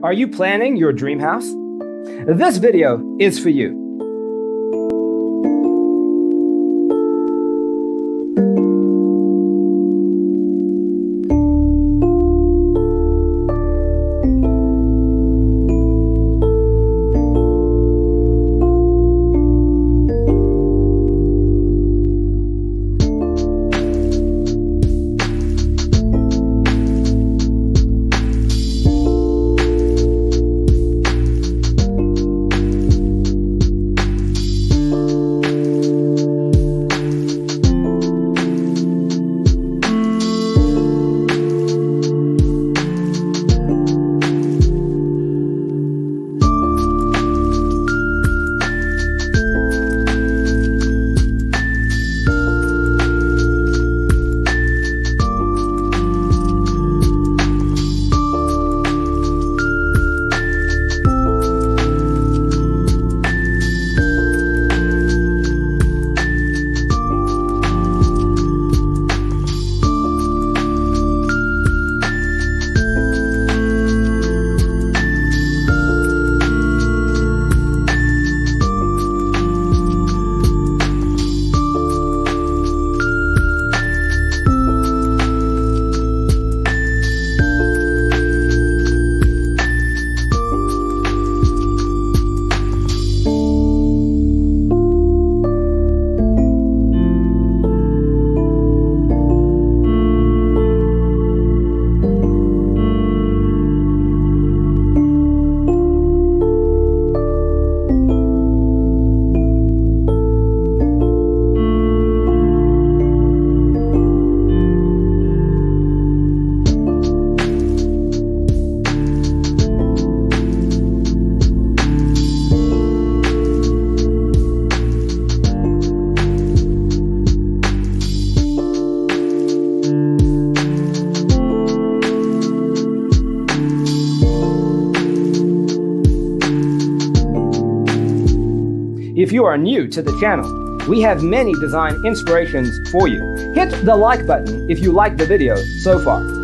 Are you planning your dream house? This video is for you. If you are new to the channel, we have many design inspirations for you. Hit the like button if you like the video so far.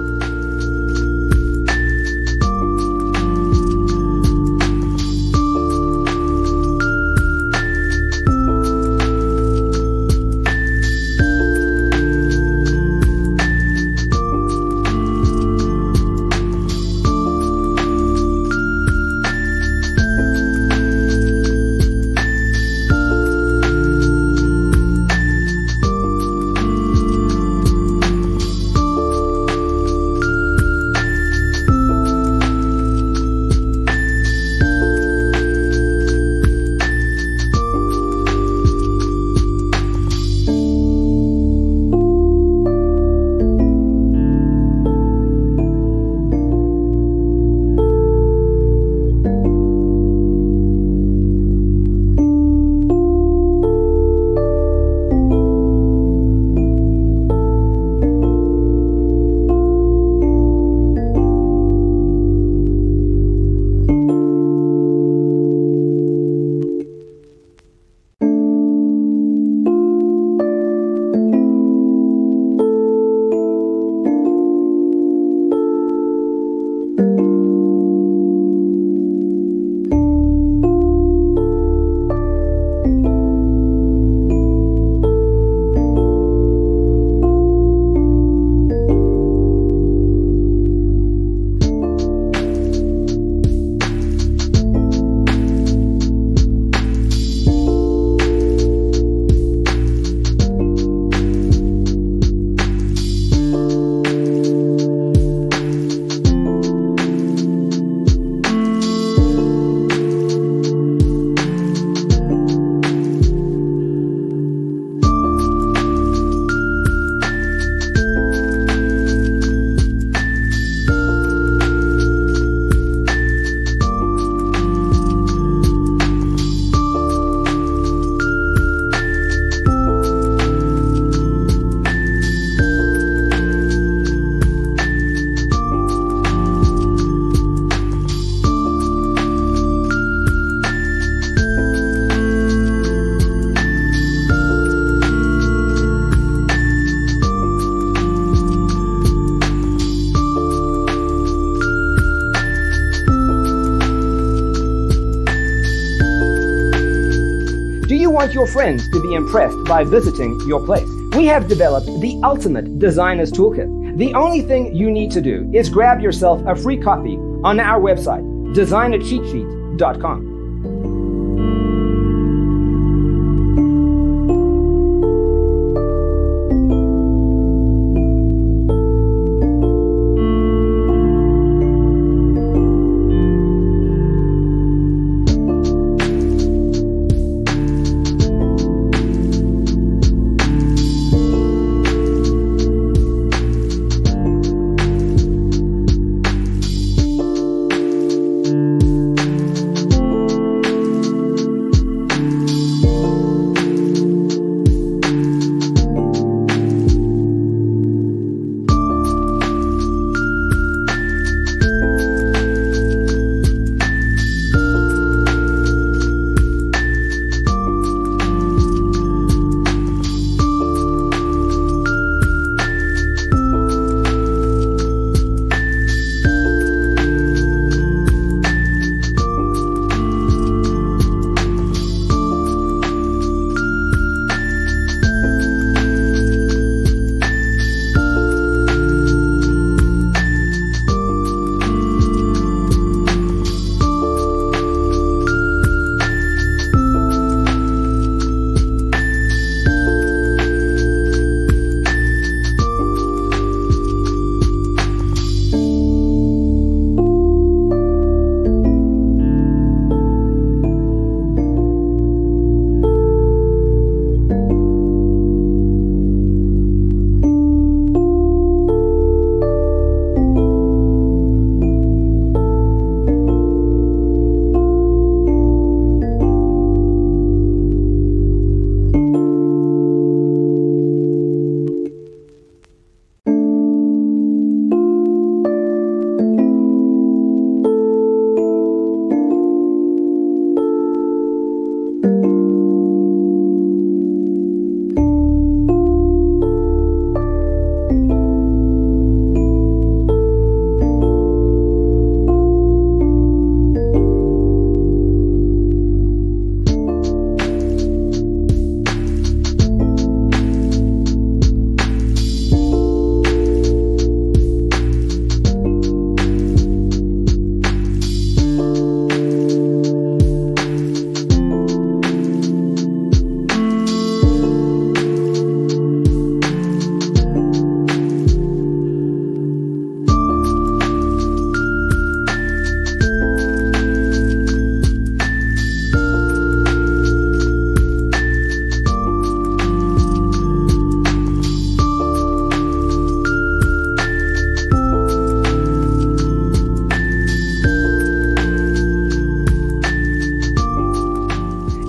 want your friends to be impressed by visiting your place. We have developed the ultimate designer's toolkit. The only thing you need to do is grab yourself a free copy on our website, designercheatsheet.com.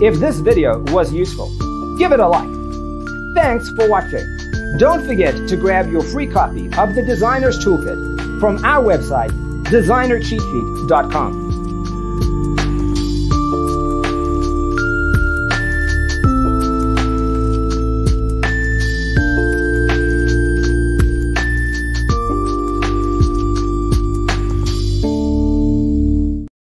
If this video was useful, give it a like. Thanks for watching. Don't forget to grab your free copy of the Designer's Toolkit from our website, designercheatsheet.com.